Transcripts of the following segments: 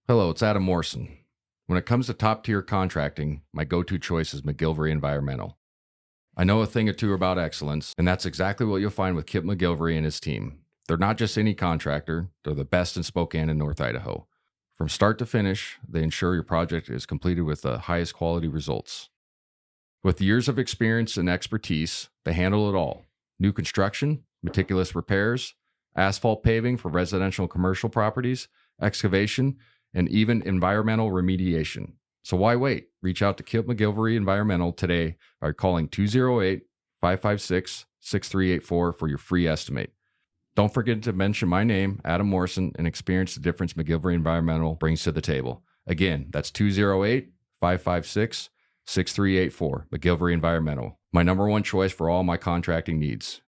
Hello, it's Adam Morrison. When it comes to top-tier contracting, my go-to choice is McGilvery Environmental. I know a thing or two about excellence, and that's exactly what you'll find with Kip McGilvery and his team. They're not just any contractor, they're the best in Spokane and North Idaho. From start to finish, they ensure your project is completed with the highest quality results. With years of experience and expertise, they handle it all. New construction, meticulous repairs, asphalt paving for residential and commercial properties, excavation, and even environmental remediation. So why wait? Reach out to Kip McGilvery Environmental today by calling 208-556-6384 for your free estimate. Don't forget to mention my name, Adam Morrison, and experience the difference McGilvery Environmental brings to the table. Again, that's 208-556-6384, McGilvery Environmental, my number one choice for all my contracting needs.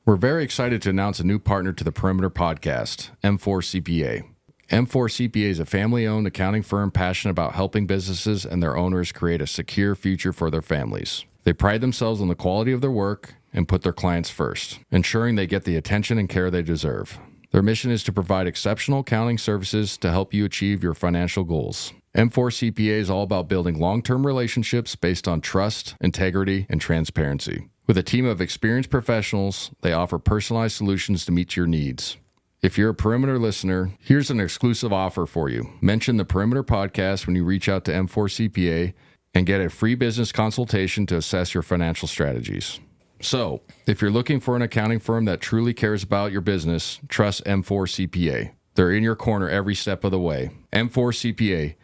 We're very excited to announce a new partner to the Perimeter Podcast, M4 CPA. M4 CPA is a family-owned accounting firm passionate about helping businesses and their owners create a secure future for their families. They pride themselves on the quality of their work and put their clients first, ensuring they get the attention and care they deserve. Their mission is to provide exceptional accounting services to help you achieve your financial goals. M4 CPA is all about building long-term relationships based on trust, integrity, and transparency. With a team of experienced professionals, they offer personalized solutions to meet your needs. If you're a Perimeter listener, here's an exclusive offer for you. Mention the Perimeter Podcast when you reach out to M4 CPA and get a free business consultation to assess your financial strategies. So, if you're looking for an accounting firm that truly cares about your business, trust M4 CPA. They're in your corner every step of the way. M4 CPA,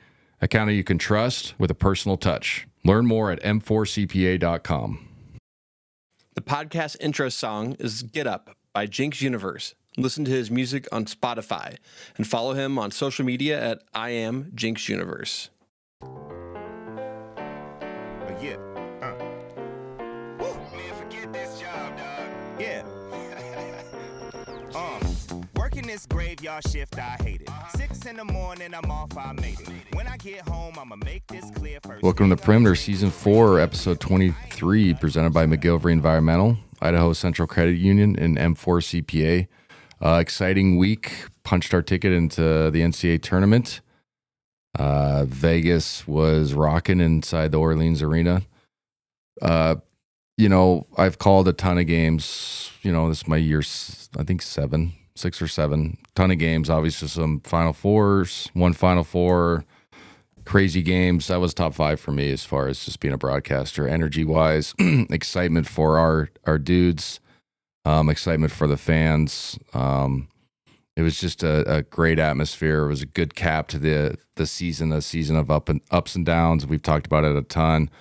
accounting you can trust with a personal touch. Learn more at m4cpa.com. The podcast intro song is Get Up by Jinx Universe. Listen to his music on Spotify and follow him on social media at I am Jinx Universe. Yeah. Woo. Man, forget this job, dog. Yeah. Working this graveyard shift, I hate it. 6 in the morning, I'm off, I made it. When I get home, I'ma make this clear first. Welcome to Perimeter Season 4, Episode 23, presented by McGilvery Environmental, Idaho Central Credit Union, and M4 CPA. Exciting week. Punched our ticket into the NCAA tournament. Vegas was rocking inside the Orleans Arena. I've called a ton of games. This is my year, I think 6 or 7. Ton of games. Obviously, some Final Fours, one Final Four, crazy games. That was top 5 for me as far as just being a broadcaster. Energy-wise, excitement for our dudes. Excitement for the fans. It was just a great atmosphere. It was a good cap to the season, a season of ups and downs. We've talked about it a ton.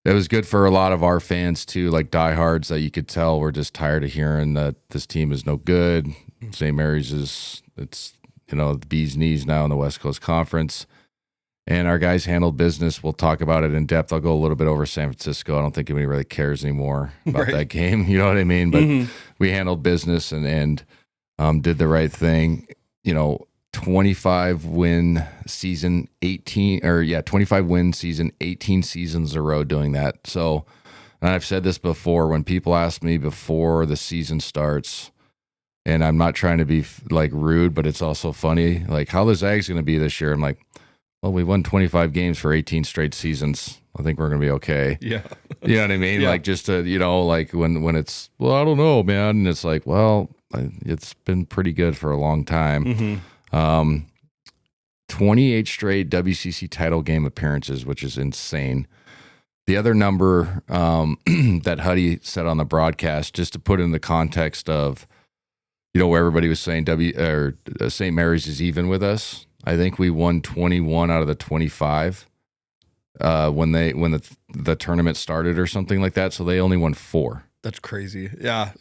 It was good for a lot of our fans too, like diehards that you could tell were just tired of hearing that this team is no good. St. Mary's it's the bee's knees now in the West Coast Conference. And our guys handled business. We'll talk about it in depth. I'll go a little bit over San Francisco. I don't think anybody really cares anymore about that game. You know what I mean? But we handled business and did the right thing. 25 win season, 25 win season, 18 seasons in a row doing that. So, and I've said this before, when people ask me before the season starts, and I'm not trying to be rude, but it's also funny, like how the Zags going to be this year. I'm like, well, we won 25 games for 18 straight seasons. I think we're going to be okay. Yeah. You know what I mean? Yeah. Like just to, when it's, well, I don't know, man. And it's like, well, it's been pretty good for a long time. 28 straight WCC title game appearances, which is insane. The other number that Huddy said on the broadcast, just to put in the context of, where everybody was saying St. Mary's is even with us. I think we won 21 out of the 25 when the tournament started or something like that. So they only won 4. That's crazy. Yeah.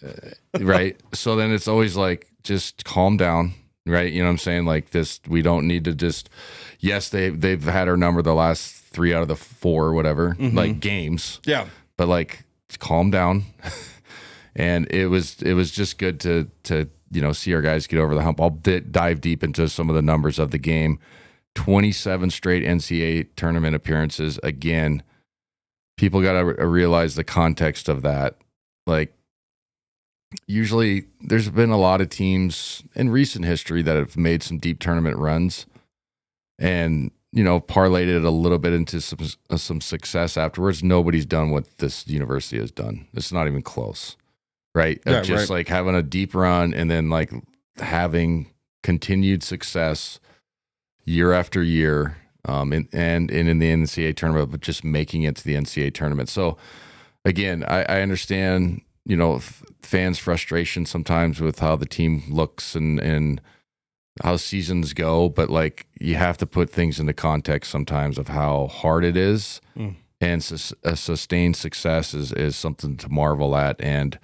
Right. So then it's always like, just calm down. Right. You know what I'm saying? Like this, we don't need to just, yes, they've had our number the last 3 out of the 4 or whatever, like games. Yeah. But calm down. And it was just good to see our guys get over the hump. I'll dive deep into some of the numbers of the game. 27 straight NCAA tournament appearances. Again, people got to realize the context of that. Like, usually there's been a lot of teams in recent history that have made some deep tournament runs and, parlayed it a little bit into some success afterwards. Nobody's done what this university has done. It's not even close, right? Yeah, Just right. like having a deep run and then like having continued success year after year, and in the NCAA tournament, but just making it to the NCAA tournament. So again, I understand, fans' frustration sometimes with how the team looks and how seasons go, but like you have to put things into context sometimes of how hard it is. And a sustained success is something to marvel at. And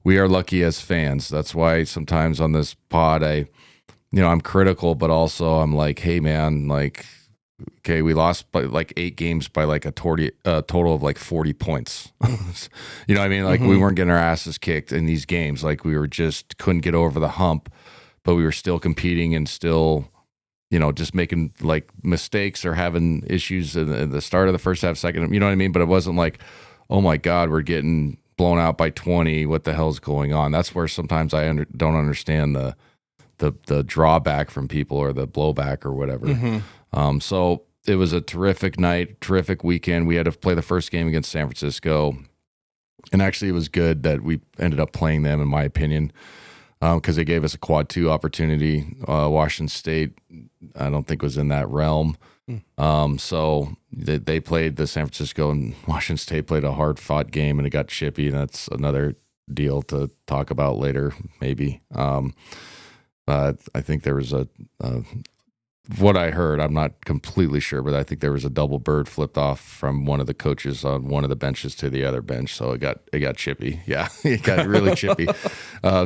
we are lucky as fans. That's why sometimes on this pod, I'm critical, but also I'm like, hey man, like, okay, we lost by like 8 games by like a total of like 40 points. You know what I mean? Like we weren't getting our asses kicked in these games. Like we were just couldn't get over the hump, but we were still competing and still, just making like mistakes or having issues in the start of the first half, second, you know what I mean? But it wasn't like, oh my God, we're getting blown out by 20. What the hell's going on? That's where sometimes I don't understand the drawback from people or the blowback or whatever. So it was a terrific night, terrific weekend. We had to play the first game against San Francisco. And actually, it was good that we ended up playing them, in my opinion, because they gave us a quad 2 opportunity. Washington State, I don't think was in that realm. So they played the San Francisco, and Washington State played a hard-fought game, and it got chippy, and that's another deal to talk about later, maybe. I think there was what I heard, I'm not completely sure, but I think there was a double bird flipped off from one of the coaches on one of the benches to the other bench. So it got chippy. Yeah, it got really chippy.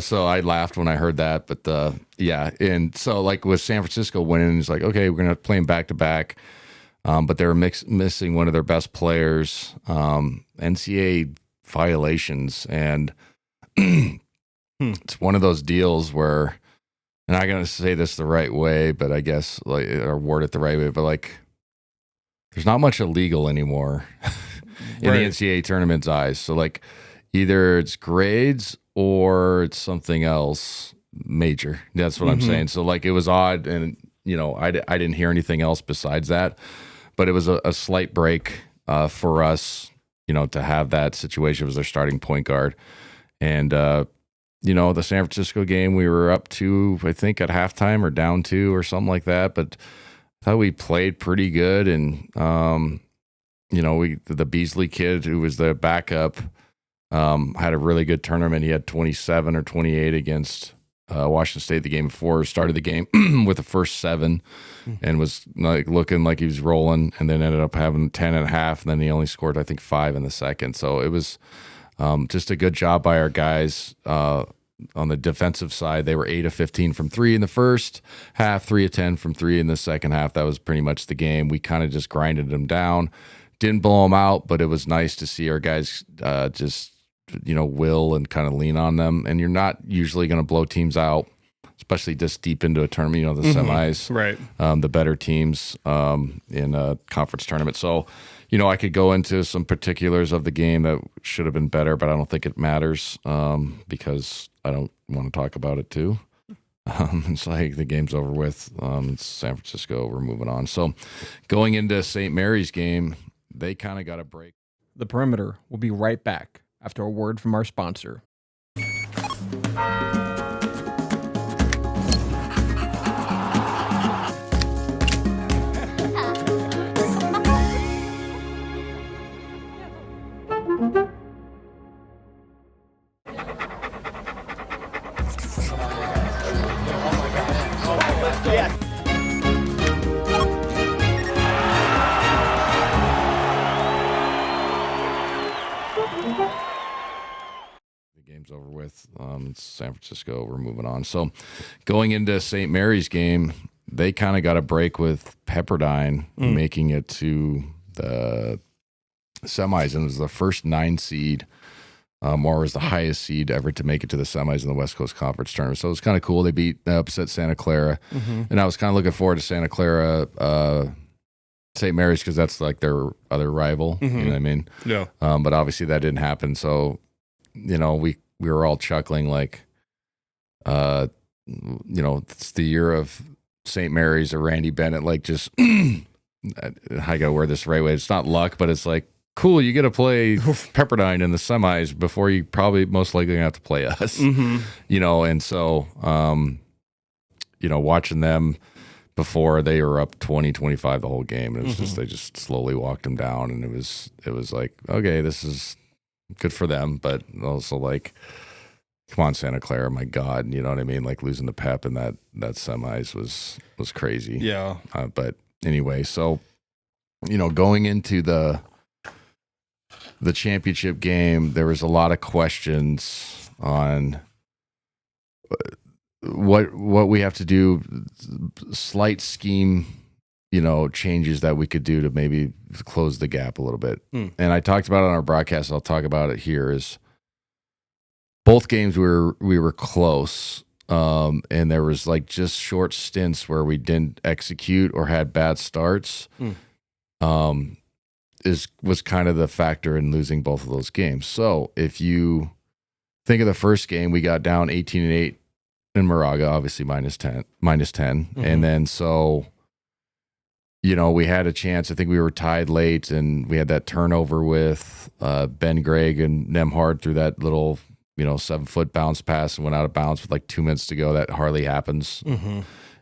So I laughed when I heard that. But yeah, and so like with San Francisco winning, it's like, okay, we're going to play them back to back. But they were missing one of their best players, NCAA violations. And it's one of those deals where, and I'm going to say this the right way, but I guess like, or word it the right way, but like there's not much illegal anymore in the NCAA tournament's eyes. So like either it's grades or it's something else major. That's what I'm saying. So like it was odd, and I didn't hear anything else besides that, but it was a slight break for us, to have that situation as their starting point guard. And the San Francisco game, we were up 2, I think, at halftime or down 2 or something like that. But I thought we played pretty good. And, the Beasley kid who was the backup had a really good tournament. He had 27 or 28 against Washington State the game before, started the game with the first 7 and was like looking like he was rolling, and then ended up having 10 and a half. And then he only scored, I think, 5 in the second. So it was just a good job by our guys on the defensive side. They were 8 of 15 from 3 in the first half, 3 of 10 from 3 in the second half. That was pretty much the game. We kind of just grinded them down. Didn't blow them out, but it was nice to see our guys just, will and kind of lean on them. And you're not usually going to blow teams out, especially this deep into a tournament, the semis, Right. The better teams in a conference tournament. So, I could go into some particulars of the game that should have been better, but I don't think it matters because I don't want to talk about it too. It's like the game's over with. It's San Francisco. We're moving on. So going into St. Mary's game, they kind of got a break. The Perimeter will be right back after a word from our sponsor. Game's over with. It's San Francisco. We're moving on. So going into St. Mary's game, they kind of got a break with Pepperdine making it to the semis, and it was the first 9 seed, or was the highest seed ever to make it to the semis in the West Coast Conference tournament. So it was kind of cool. They upset Santa Clara, and I was kind of looking forward to Santa Clara, St. Mary's, because that's like their other rival. You know what I mean? Yeah. But obviously that didn't happen. So we we were all chuckling like, it's the year of St. Mary's or Randy Bennett. Like, just I gotta wear this the right way. It's not luck, but it's like, cool, you get to play Pepperdine in the semis before you probably most likely gonna have to play us. And so watching them before, they were up 20-25 the whole game, and it was just, they just slowly walked them down, and it was like, okay, this is good for them, but also like, come on, Santa Clara, my God, you know what I mean? Like, losing to Pep in that semis was crazy. Yeah. But anyway, so going into the championship game, there was a lot of questions on what we have to do, slight scheme, changes that we could do to maybe close the gap a little bit. And I talked about it on our broadcast. I'll talk about it here. Is both games we were close, and there was like just short stints where we didn't execute or had bad starts. Was kind of the factor in losing both of those games. So if you think of the first game, we got down 18-8 in Moraga, obviously minus 10. And then so, we had a chance. I think we were tied late, and we had that turnover with Ben Gregg and Nemhard through that little, 7-foot bounce pass and went out of bounds with like 2 minutes to go. That hardly happens.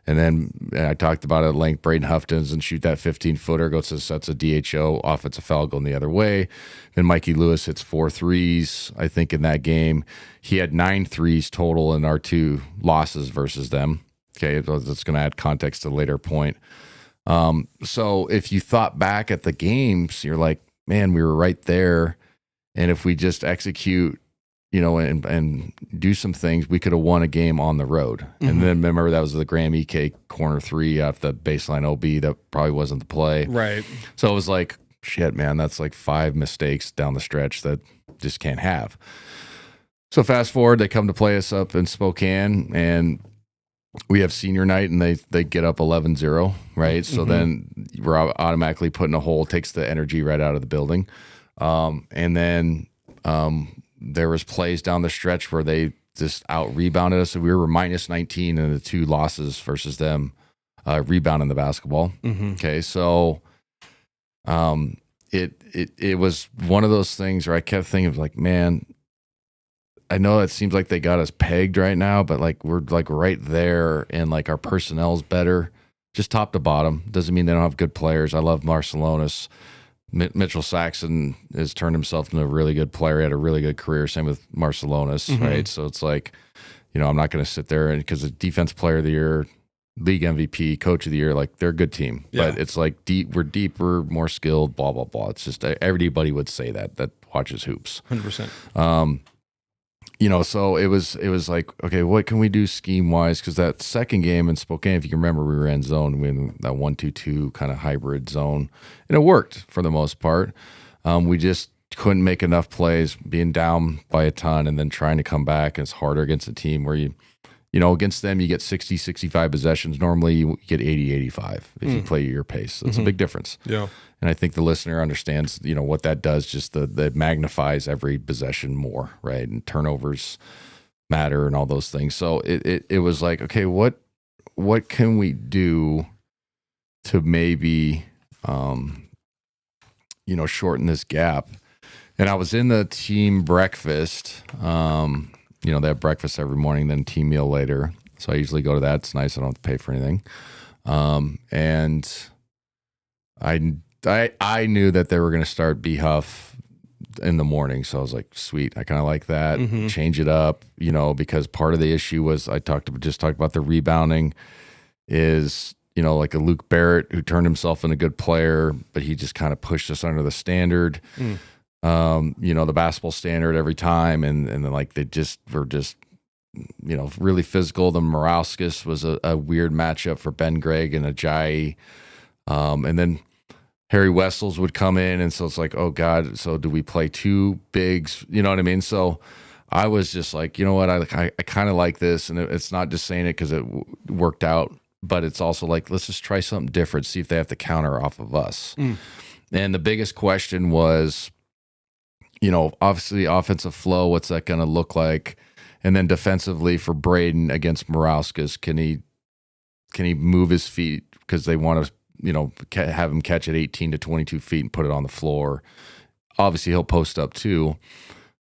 And then I talked about it at length. Braden Huffton's and shoot that 15-footer, goes to sets a DHO, offensive foul going the other way. Then Mikey Lewis hits 4 threes, I think, in that game. He had 9 threes total in our 2 losses versus them. Okay, that's going to add context to the later point. So if you thought back at the games, you're like, man, we were right there. And if we just execute, and do some things, we could have won a game on the road. And then remember, that was the Graham EK corner 3 off the baseline OB. That probably wasn't the play. Right. So it was like, shit, man, that's like 5 mistakes down the stretch that just can't have. So fast forward, they come to play us up in Spokane, and we have senior night, and they get up 11-0, right? So then we're automatically put in a hole, takes the energy right out of the building. And then there was plays down the stretch where they just out-rebounded us. So we were minus 19 in the 2 losses versus them rebounding the basketball. Okay, so it was one of those things where I kept thinking of like, man, I know it seems like they got us pegged right now, but like we're like right there, and like our personnel's better, just top to bottom. Doesn't mean they don't have good players. I love Marcelonis. Mitchell Saxon has turned himself into a really good player. He had a really good career. Same with Marcelonis, right? So it's like, I'm not going to sit there and because the defense player of the year, league MVP, coach of the year, like they're a good team. Yeah. But it's like we're deeper, more skilled, blah, blah, blah. It's just everybody would say that watches hoops. 100%. So it was like, okay, what can we do scheme wise? Because that second game in Spokane, if you can remember, we were in zone, we were in that 1-2-2 kind of hybrid zone, and it worked for the most part. We just couldn't make enough plays, being down by a ton, and then trying to come back. And it's harder against a team where against them you get 60, 65 possessions. Normally you get 80, 85 if you play your pace. So it's a big difference. Yeah. And I think the listener understands, what that does, just that magnifies every possession more, right? And turnovers matter and all those things. So it was like, okay, what can we do to maybe, shorten this gap? And I was in the team breakfast, they have breakfast every morning, then team meal later. So I usually go to that. It's nice. I don't have to pay for anything. And I knew that they were going to start B Huff in the morning. So I was like, sweet. I kind of like that. Change it up, because part of the issue was just talked about the rebounding is, like a Luke Barrett who turned himself into a good player, but he just kind of pushed us under the standard. The basketball standard every time. And then like they just were just, really physical. The Morrison was a weird matchup for Ben Gregg and Ajayi. And then Harry Wessels would come in. And so it's like, oh God, so do we play 2 bigs? You know what I mean? So I was just like, you know what? I kind of like this. And it's not just saying it because it worked out, but it's also like, let's just try something different, see if they have to counter off of us. And the biggest question was, obviously offensive flow, what's that going to look like? And then defensively for Braden against Morrison, can he move his feet because they want to, have him catch at 18 to 22 feet and put it on the floor. Obviously, he'll post up too.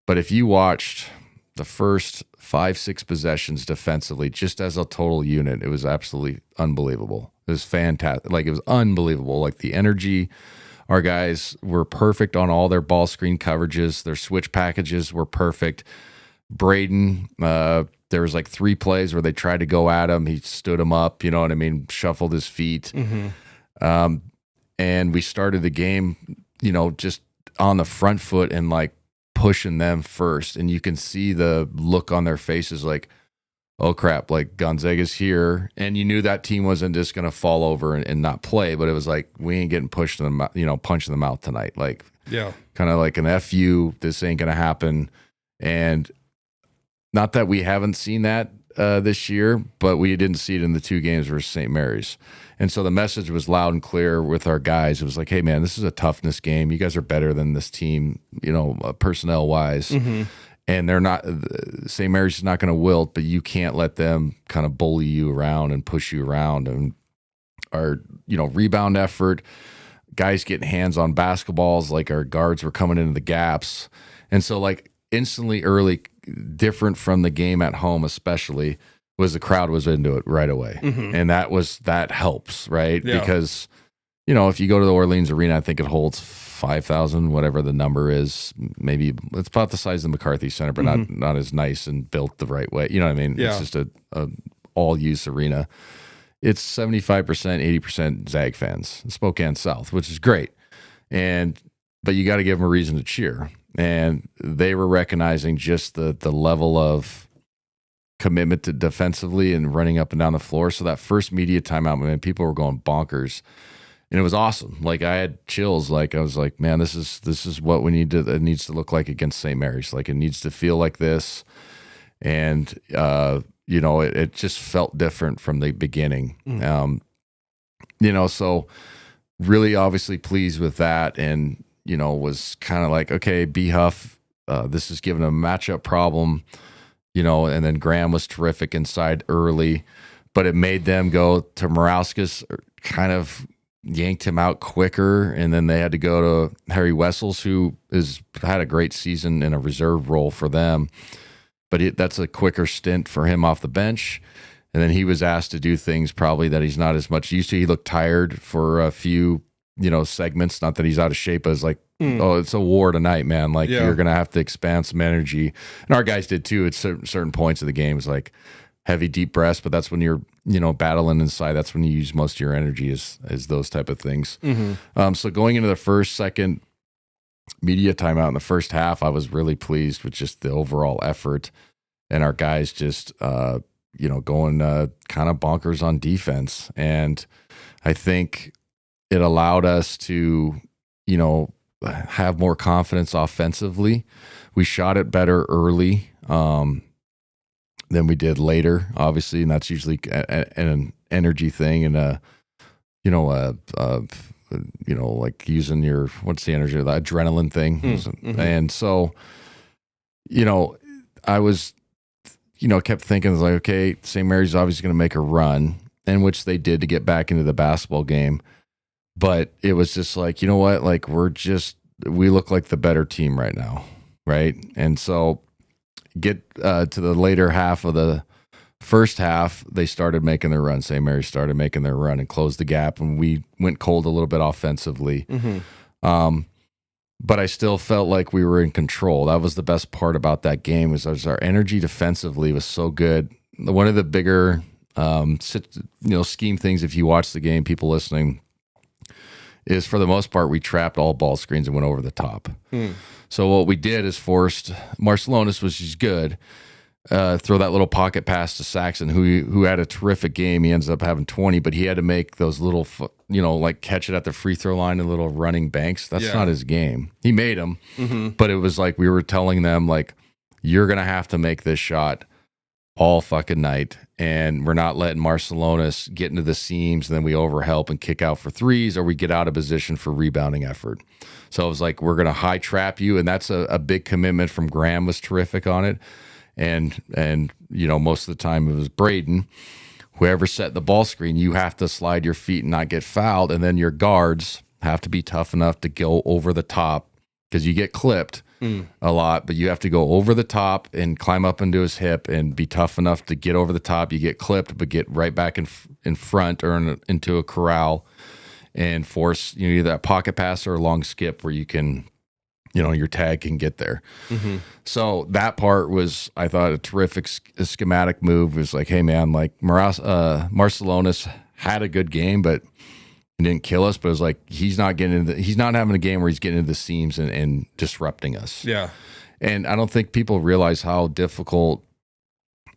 But if you watched the first 5-6 possessions defensively, just as a total unit, it was absolutely unbelievable. It was fantastic. Like, it was unbelievable. Like, the energy, our guys were perfect on all their ball screen coverages. Their switch packages were perfect. Braden, there was like 3 plays where they tried to go at him. He stood him up, you know what I mean? Shuffled his feet. And we started the game, just on the front foot and like pushing them first. And you can see the look on their faces like, oh crap, like Gonzaga's here. And you knew that team wasn't just going to fall over and not play, but it was like, we ain't getting pushed in the, punch in the mouth tonight. Like, kind of like an FU, this ain't going to happen. And not that we haven't seen that this year, but we didn't see it in the 2 games versus St. Mary's. And so the message was loud and clear with our guys. It was like, hey, man, this is a toughness game. You guys are better than this team, personnel-wise. And they're not – St. Mary's is not going to wilt, but you can't let them kind of bully you around and push you around. And our, rebound effort, guys getting hands on basketballs, like our guards were coming into the gaps. And so, like, instantly early – different from the game at home, especially, was the crowd was into it right away. And that helps, right? Because, if you go to the Orleans Arena, I think it holds 5,000, whatever the number is. Maybe it's about the size of the McCarthy Center, but not as nice and built the right way. You know what I mean? It's just a all-use arena. It's 75%, 80% Zag fans, Spokane South, which is great. But you got to give them a reason to cheer. And they were recognizing just the level of commitment to defensively and running up and down the floor. So that first media timeout, man, people were going bonkers, and it was awesome. Like, I had chills. Like, I was like, man, this is what we need to. It needs to look like against St. Mary's. Like, it needs to feel like this, and it just felt different from the beginning. So really, obviously pleased with that, and was kind of like, okay, B Huff, this is giving a matchup problem, and then Graham was terrific inside early, but it made them go to Morrison, kind of yanked him out quicker, and then they had to go to Harry Wessels, who has had a great season in a reserve role for them, but that's a quicker stint for him off the bench. And then he was asked to do things probably that he's not as much used to. He looked tired for a few segments, not that he's out of shape, but it's like, oh, it's a war tonight, man. Like, you're going to have to expand some energy. And our guys did too at certain points of the game. It's like heavy, deep breaths, but that's when you're, battling inside. That's when you use most of your energy is those type of things. So going into the second media timeout in the first half, I was really pleased with just the overall effort and our guys just, going kind of bonkers on defense. And I think it allowed us to, have more confidence offensively. We shot it better early than we did later, obviously, and that's usually an energy thing and like using your, what's the energy, the adrenaline thing. And so, I was, kept thinking, like, okay, St. Mary's obviously going to make a run, in which they did to get back into the basketball game. But it was just like, you know what? Like, we look like the better team right now, right? And so get to the later half of the first half, they started making their run. St. Mary's started making their run and closed the gap, and we went cold a little bit offensively. But I still felt like we were in control. That was the best part about that game, was our energy defensively was so good. One of the bigger scheme things, if you watch the game, people listening, is for the most part we trapped all ball screens and went over the top. So what we did is forced Marcelonis, which is good, throw that little pocket pass to Saxon, who had a terrific game. He ends up having 20, but he had to make those little, like catch it at the free throw line and little running banks. That's not his game. He made them, but it was like we were telling them, like, you're going to have to make this shot all fucking night, and we're not letting Marcelonis get into the seams, and then we overhelp and kick out for threes, or we get out of position for rebounding effort. So it was like, we're going to high trap you, and that's a big commitment from Graham, was terrific on it. And most of the time it was Braden. Whoever set the ball screen, you have to slide your feet and not get fouled, and then your guards have to be tough enough to go over the top, because you get clipped a lot, but you have to go over the top and climb up into his hip and be tough enough to get over the top. You get clipped, but get right back in front or into a corral and force either that pocket pass or a long skip where you can, your tag can get there. Mm-hmm. So that part was, I thought, a terrific schematic move. It was like, hey man, like Marcelonis had a good game, but he didn't kill us. But it was like, he's not having a game where he's getting into the seams and disrupting us. Yeah. And I don't think people realize how difficult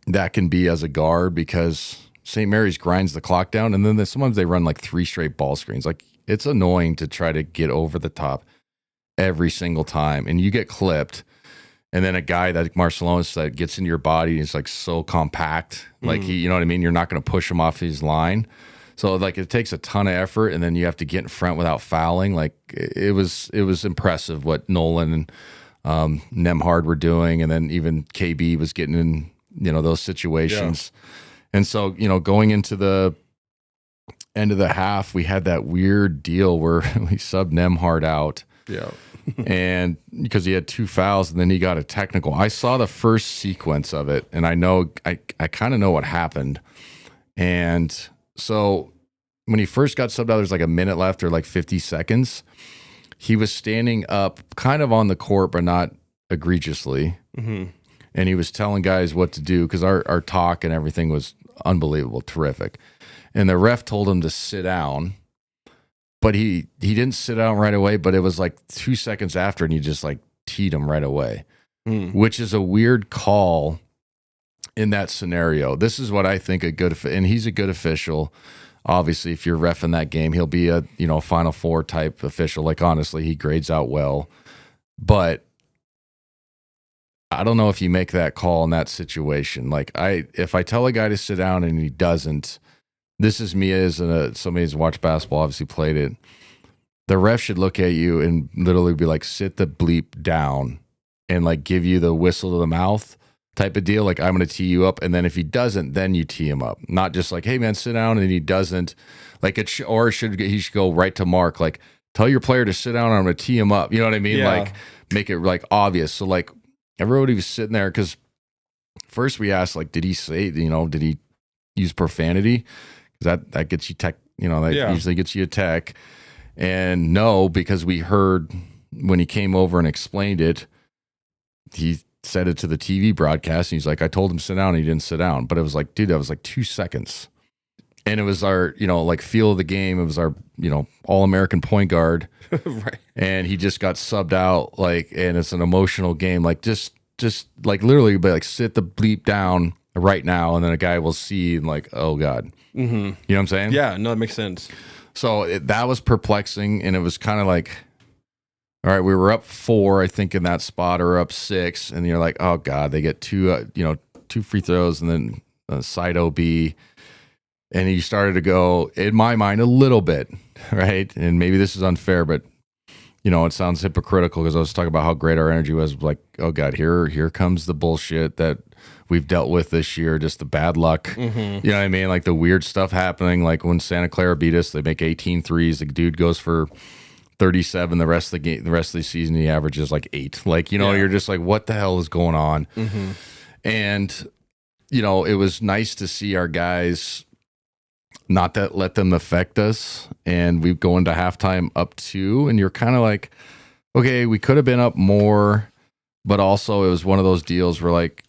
that can be as a guard, because St. Mary's grinds the clock down, and then sometimes they run like 3 straight ball screens. Like, it's annoying to try to get over the top every single time, and you get clipped. And then a guy that Marcelonis that gets into your body is like so compact, like he, you know what I mean? You're not going to push him off his line. So like, it takes a ton of effort, and then you have to get in front without fouling. Like, it was impressive what Nolan and Nemhard were doing, and then even KB was getting in those situations. Yeah. And so going into the end of the half, we had that weird deal where we subbed Nemhard out. Yeah. And because he had 2 fouls, and then he got a technical. I saw the first sequence of it, and I kind of know what happened. And so when he first got subbed out, there's like a minute left or like 50 seconds. He was standing up kind of on the court, but not egregiously. Mm-hmm. And he was telling guys what to do, because our talk and everything was unbelievable, terrific. And the ref told him to sit down, but he didn't sit down right away, but it was like 2 seconds after, and he just like teed him right away, which is a weird call in that scenario. This is what I think and he's a good official. Obviously, if you're reffing that game, he'll be a Final Four type official. Like, honestly, he grades out well. But I don't know if you make that call in that situation. Like, if I tell a guy to sit down and he doesn't, this is me as somebody who's watched basketball, obviously played it. The ref should look at you and literally be like, sit the bleep down, and like give you the whistle to the mouth type of deal. Like, I'm going to tee you up. And then if he doesn't, then you tee him up. Not just like, hey man, sit down. And he doesn't, like he should go right to Mark. Like, tell your player to sit down, and I'm going to tee him up. You know what I mean? Yeah. Like, make it like obvious. So like, everybody was sitting there, because first we asked, like, did he say, did he use profanity? Because that gets you tech, usually gets you a tech. And no, because we heard when he came over and explained it, he said it to the TV broadcast, and he's like, I told him to sit down, and he didn't sit down. But it was like, dude, that was like 2 seconds. And it was our, like, feel of the game. It was our, All-American point guard. Right. And he just got subbed out, like, and it's an emotional game. Like, just like literally, but like, sit the bleep down right now, and then a guy will see, and like, oh God. Mm-hmm. You know what I'm saying? Yeah, no, that makes sense. So that was perplexing, and it was kind of like, all right, we were up 4, I think, in that spot, or up 6, and you're like, oh God, they get 2 free throws, and then side OB, and he started to go, in my mind, a little bit, right? And maybe this is unfair, but it sounds hypocritical, because I was talking about how great our energy was. Like, oh God, here comes the bullshit that we've dealt with this year, just the bad luck. Mm-hmm. You know what I mean? Like, the weird stuff happening. Like, when Santa Clara beat us, they make 18 threes. The dude goes for 37 the rest of the game. The rest of the season, he averages like 8. Like, you're just like, what the hell is going on? Mm-hmm. And it was nice to see our guys not that let them affect us. And we go into halftime up 2, and you're kind of like, okay, we could have been up more. But also, it was one of those deals where, like,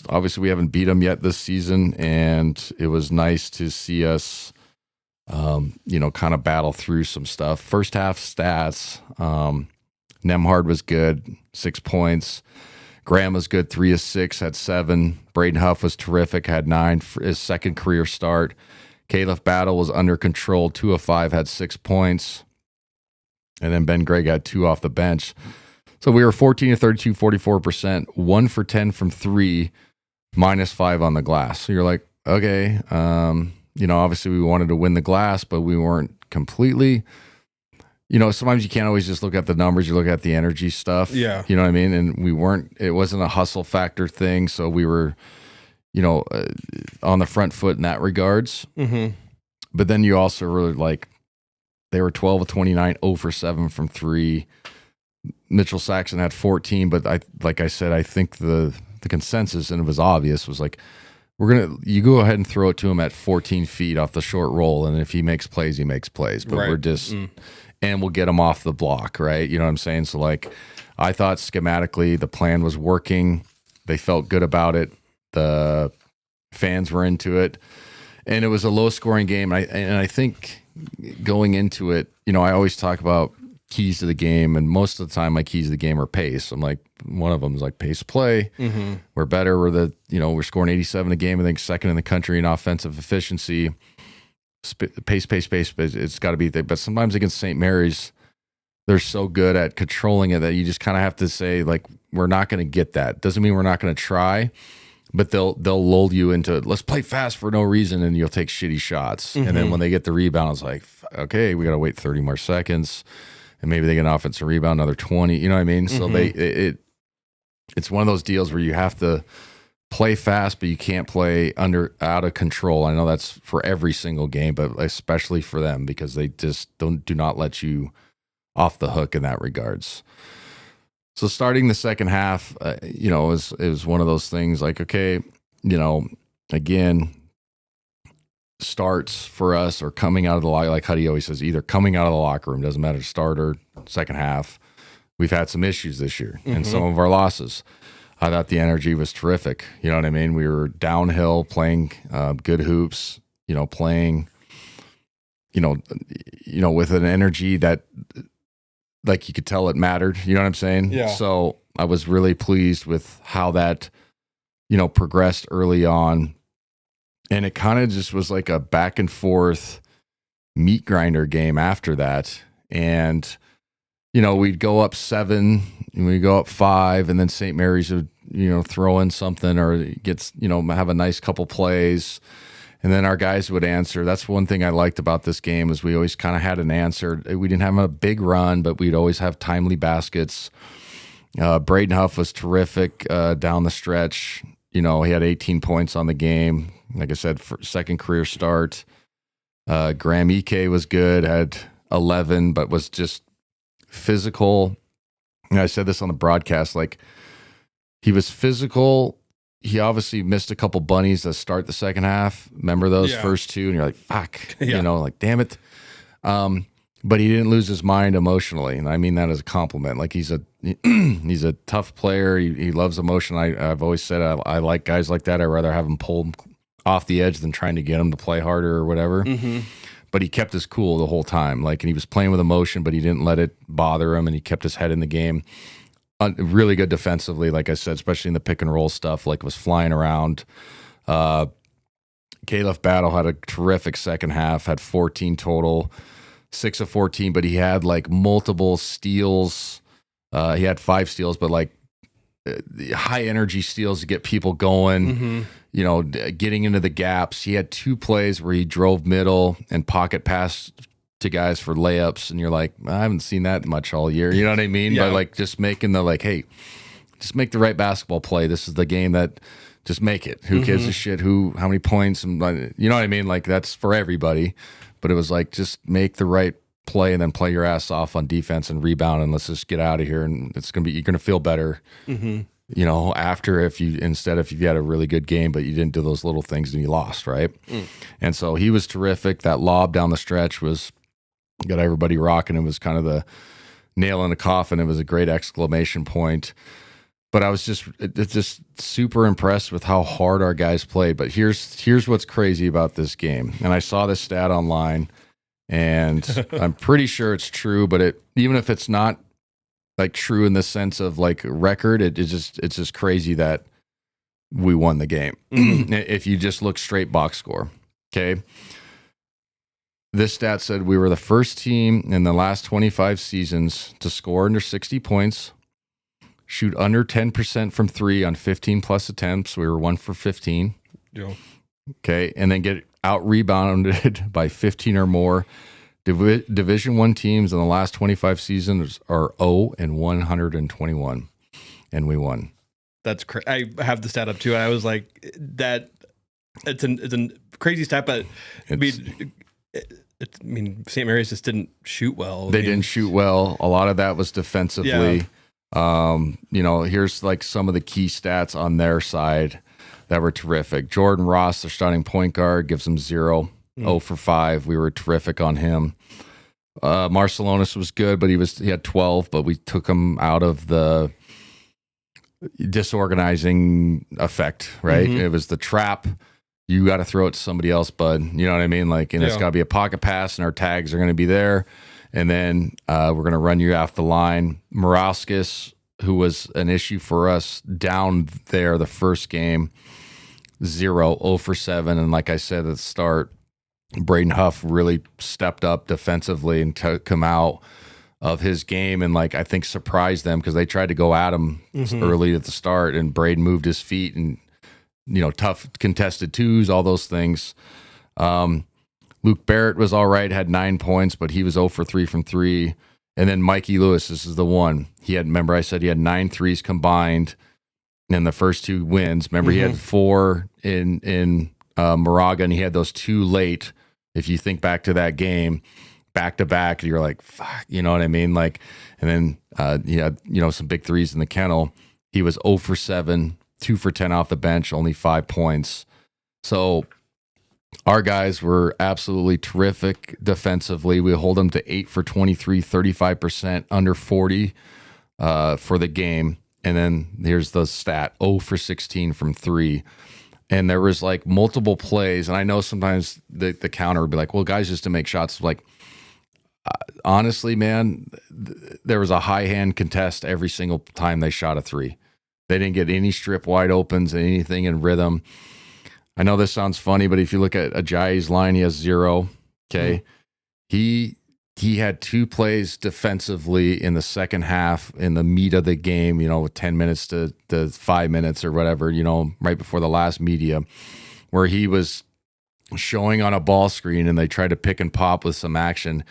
obviously we haven't beat them yet this season, and it was nice to see us, kind of battle through some stuff. First half stats, Nemhard was good, 6 points. Graham was good, 3 of 6, had 7. Braden Huff was terrific, had 9 for his second career start. Caleb Battle was under control, 2 of 5, had 6 points. And then Ben Gregg had 2 off the bench. So we were 14 of 32, 44%, 1 for 10 from 3 -5 on the glass. So you're like, okay, obviously we wanted to win the glass, but we weren't completely. Sometimes you can't always just look at the numbers. You look at the energy stuff. Yeah. You know what I mean? And it wasn't a hustle factor thing. So we were, on the front foot in that regards. Mm-hmm. But then you also really like, they were 12 of 29, 0 for 7 from 3. Mitchell Saxon had 14, but I said, I think the consensus, and it was obvious, was like, you go ahead and throw it to him at 14 feet off the short roll, and if he makes plays, he makes plays. But Right. we're just, and we'll get him off the block, right? You know what I'm saying? So like, I thought schematically the plan was working. They felt good about it. The fans were into it, and it was a low scoring game. And I think going into it, I always talk about keys to the game, and most of the time my keys to the game are pace. I'm like, one of them is like pace play. Mm-hmm. We're better. We're scoring 87 a game. I think second in the country in offensive efficiency. Pace. It's got to be there. But sometimes against St. Mary's, they're so good at controlling it that you just kind of have to say, like, we're not going to get that. Doesn't mean we're not going to try, but they'll lull you into, let's play fast for no reason, and you'll take shitty shots. Mm-hmm. And then when they get the rebound, it's like, okay, we got to wait 30 more seconds, and maybe they get an offensive rebound, another 20. You know what I mean? So it's one of those deals where you have to play fast, but you can't play out of control. I know that's for every single game, but especially for them, because they just do not let you off the hook in that regards. So starting the second half, it was one of those things like, okay, again, starts for us or coming out of the locker, like Huddy always says, either coming out of the locker room, doesn't matter, starter, second half. We've had some issues this year and some of our losses. I thought the energy was terrific. You know what I mean? We were downhill playing good hoops, playing, with an energy that, like, you could tell it mattered. You know what I'm saying? Yeah. So I was really pleased with how that, progressed early on. And it kind of just was like a back and forth meat grinder game after that. And, we'd go up 7 and we'd go up 5, and then St. Mary's would, throw in something or gets, have a nice couple plays. And then our guys would answer. That's one thing I liked about this game is we always kind of had an answer. We didn't have a big run, but we'd always have timely baskets. Braden Huff was terrific down the stretch. He had 18 points on the game. Like I said, for second career start. Graham Ike was good, had 11, but was just physical. And I said this on the broadcast, like, he was physical. He obviously missed a couple bunnies to start the second half. Remember those first two? And you're like, fuck, like, damn it. But he didn't lose his mind emotionally. And I mean that as a compliment. Like, he's a tough player. He loves emotion. I've always said I like guys like that. I'd rather have him pulled off the edge than trying to get him to play harder or whatever. Mm-hmm. But he kept his cool the whole time. Like, and he was playing with emotion, but he didn't let it bother him, and he kept his head in the game. Really good defensively, like I said, especially in the pick and roll stuff, like, was flying around. Caleb Battle had a terrific second half, had 14 total, 6 of 14, but he had like multiple steals. He had 5 steals, but like high energy steals to get people going, getting into the gaps. He had 2 plays where he drove middle and pocket passed to guys for layups, and you're like, I haven't seen that much all year. You know what I mean? Yeah. But like, just making the, like, hey, just make the right basketball play. This is the game that, just make it. Who gives a shit? How many points? And, you know what I mean? Like, that's for everybody. But it was like, just make the right play and then play your ass off on defense and rebound, and let's just get out of here. And you're gonna feel better. After if you had a really good game, but you didn't do those little things and you lost, right? And so he was terrific. That lob down the stretch got everybody rocking. It was kind of the nail in the coffin. It was a great exclamation point. But I was just super impressed with how hard our guys played. But here's what's crazy about this game. And I saw this stat online, and I'm pretty sure it's true. But even if it's not like true in the sense of like record, it's just crazy that we won the game. If you just look straight box score, okay. This stat said we were the first team in the last 25 seasons to score under 60 points, shoot under 10% from 3 on 15 plus attempts. We were 1 for 15. Yeah. Okay, and then get out rebounded by 15 or more. Division I teams in the last 25 seasons are 0 and 121, and we won. That's I have the stat up too. I was like, that. It's a crazy stat, but I mean, St. Mary's just didn't shoot well. They didn't shoot well. A lot of that was defensively. Yeah. Here's like some of the key stats on their side that were terrific. Jordan Ross, their starting point guard, gives them 0 for 5. We were terrific on him. Marcellonis was good, but he had 12, but we took him out of the disorganizing effect, right? It was the trap. You got to throw it to somebody else, bud. You know what I mean? Like, and it's got to be a pocket pass, and our tags are going to be there. And then we're going to run you off the line. Morrisos, who was an issue for us down there the first game, 0 for 7. And like I said at the start, Braden Huff really stepped up defensively and come out of his game and, like, I think surprised them because they tried to go at him early at the start, and Braden moved his feet and, tough contested twos, all those things. Luke Barrett was all right, had 9 points, but he was 0 for 3 from 3. And then Mikey Lewis, this is the one. Remember I said he had 9 threes combined in the first 2 wins. Remember he had 4 in Moraga, and he had those 2 late. If you think back to that game, back to back, you're like, fuck, you know what I mean? Like, and then he had, some big threes in the kennel. He was 0 for 7, 2 for 10 off the bench, only 5 points. So our guys were absolutely terrific defensively. We hold them to 8 for 23, 35%, under 40 for the game. And then here's the stat, 0 for 16 from 3. And there was like multiple plays. And I know sometimes the counter would be like, well, guys, just to make shots. Like, honestly, man, there was a high hand contest every single time they shot a 3. They didn't get any strip wide opens, anything in rhythm. I know this sounds funny, but if you look at Ajayi's line, he has 0. Okay. He had 2 plays defensively in the second half in the meat of the game, with 10 minutes to 5 minutes or whatever, right before the last media, where he was showing on a ball screen and they tried to pick and pop with some action.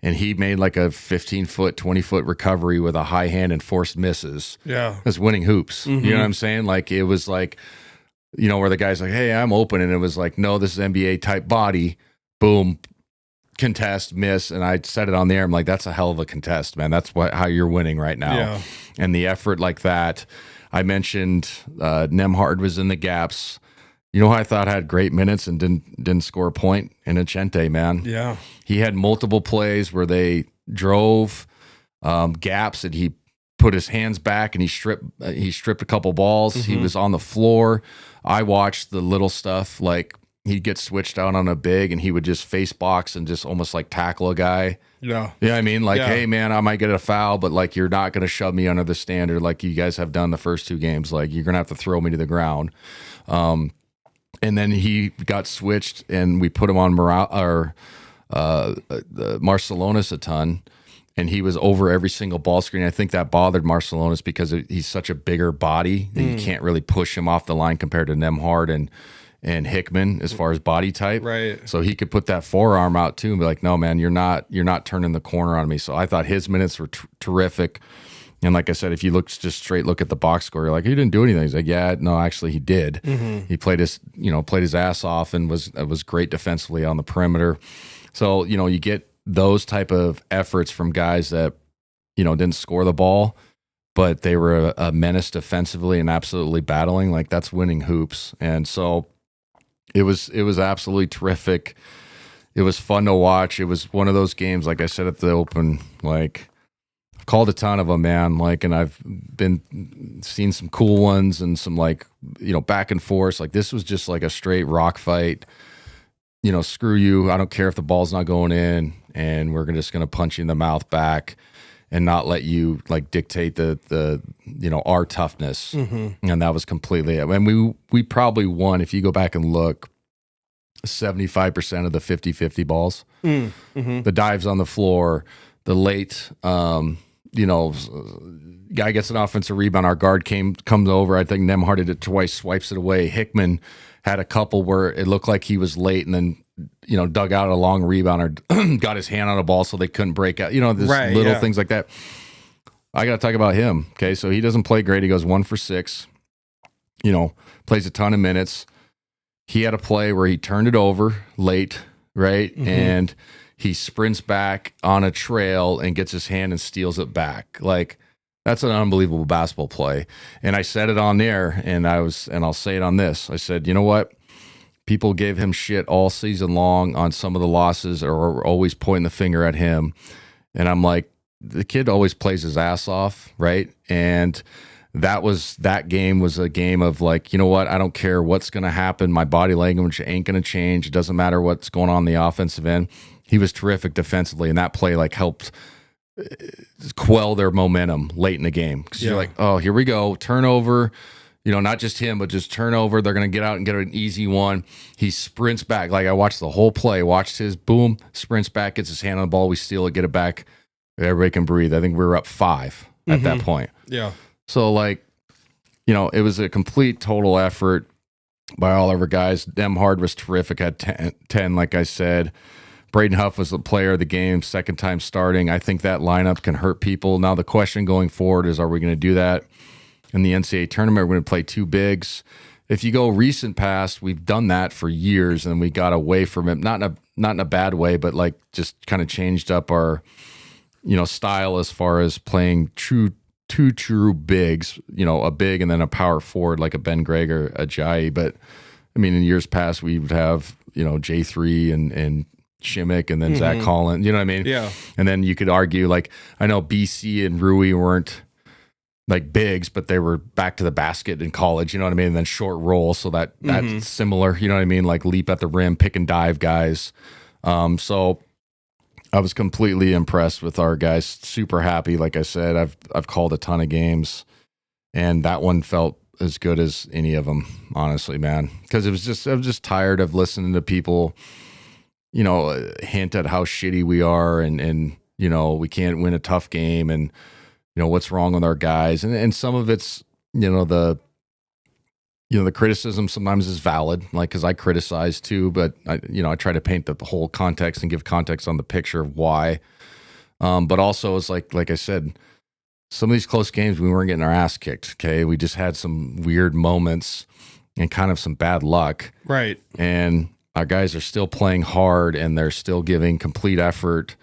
And he made like a 15-foot, 20-foot recovery with a high hand and forced misses. Yeah. It was winning hoops. You know what I'm saying? Like, it was like, where the guy's like, hey, I'm open. And it was like, no, this is NBA type body. Boom. Contest, miss. And I said it on the air. I'm like, that's a hell of a contest, man. That's how you're winning right now. Yeah. And the effort like that. I mentioned Nemhard was in the gaps. Who I thought had great minutes and didn't score a point? Inocente, man. Yeah. He had multiple plays where they drove gaps and he put his hands back and he stripped a couple balls. He was on the floor. I watched the little stuff, like he'd get switched out on a big and he would just face box and just almost like tackle a guy. Yeah. You know what I mean? Like, hey, man, I might get a foul, but like, you're not going to shove me under the standard like you guys have done the first 2 games. Like, you're going to have to throw me to the ground. And then he got switched, and we put him on Marcellonis a ton, and he was over every single ball screen. I think that bothered Marcellonis because he's such a bigger body that you can't really push him off the line compared to Nemhard and Hickman as far as body type. Right. So he could put that forearm out too and be like, no, man, you're not turning the corner on me. So I thought his minutes were terrific. And like I said, if you look at the box score, you're like, he didn't do anything. He's like, yeah, no, actually he did. He played his ass off and was great defensively on the perimeter. So, you get those type of efforts from guys that, didn't score the ball, but they were a menace defensively and absolutely battling. Like, that's winning hoops. And so it was absolutely terrific. It was fun to watch. It was one of those games, like I said at the open, like, I've called a ton of them, man. Like, and I've seen some cool ones and some like, back and forth. Like, this was just like a straight rock fight. Screw you. I don't care if the ball's not going in, and we're just going to punch you in the mouth back and not let you like dictate the our toughness. And that was completely it. And we probably won, if you go back and look, 75% of the 50-50 balls. The dives on the floor, the late guy gets an offensive rebound. Our guard comes over. I think Nemhard did it twice, swipes it away. Hickman had a couple where it looked like he was late and then, dug out a long rebound or got his hand on a ball so they couldn't break out. Little things like that. I got to talk about him. Okay, so he doesn't play great. He goes 1 for 6. Plays a ton of minutes. He had a play where he turned it over late, right? Mm-hmm. And he sprints back on a trail and gets his hand and steals it back. Like, that's an unbelievable basketball play. And I said it on there, and I'll say it on this. I said, you know what? People gave him shit all season long on some of the losses or were always pointing the finger at him. And I'm like, the kid always plays his ass off, right? And that game was a game of like, you know what? I don't care what's going to happen. My body language ain't going to change. It doesn't matter what's going on the offensive end. He was terrific defensively, and that play like helped quell their momentum late in the game. Because you're like, oh, here we go. Turnover. Not just him, but just turnover. They're going to get out and get an easy one. He sprints back. Like, I watched the whole play, watched his boom, sprints back, gets his hand on the ball. We steal it, get it back. Everybody can breathe. I think we were up 5 at that point. Yeah. So, it was a complete total effort by all of our guys. Nemhard was terrific at 10, like I said. Braden Huff was the player of the game, second time starting. I think that lineup can hurt people. Now, the question going forward is, are we going to do that in the NCAA tournament? We're going to play 2 bigs. If you go recent past, we've done that for years, and we got away from it. Not in a bad way, but just kind of changed up our style as far as playing two true bigs, a big and then a power forward like a Ben Gregg or a Jai. But I mean, in years past, we would have, J3 and Shimmick and then Zach Collins, you know what I mean? Yeah. And then you could argue, I know BC and Rui weren't like bigs, but they were back to the basket in college, you know what I mean? And then short roll. So that's similar, you know what I mean? Like leap at the rim, pick and dive guys. So I was completely impressed with our guys. Super happy. Like I said, I've called a ton of games, and that one felt as good as any of them, honestly, man. Because I was just tired of listening to people, hint at how shitty we are, and we can't win a tough game, and what's wrong with our guys, and some of it's the criticism sometimes is valid, because I criticize too, but I try to paint the whole context and give context on the picture of why. But also it's like I said, some of these close games, we weren't getting our ass kicked. Okay. We just had some weird moments and kind of some bad luck. Right. And our guys are still playing hard, and they're still giving complete effort.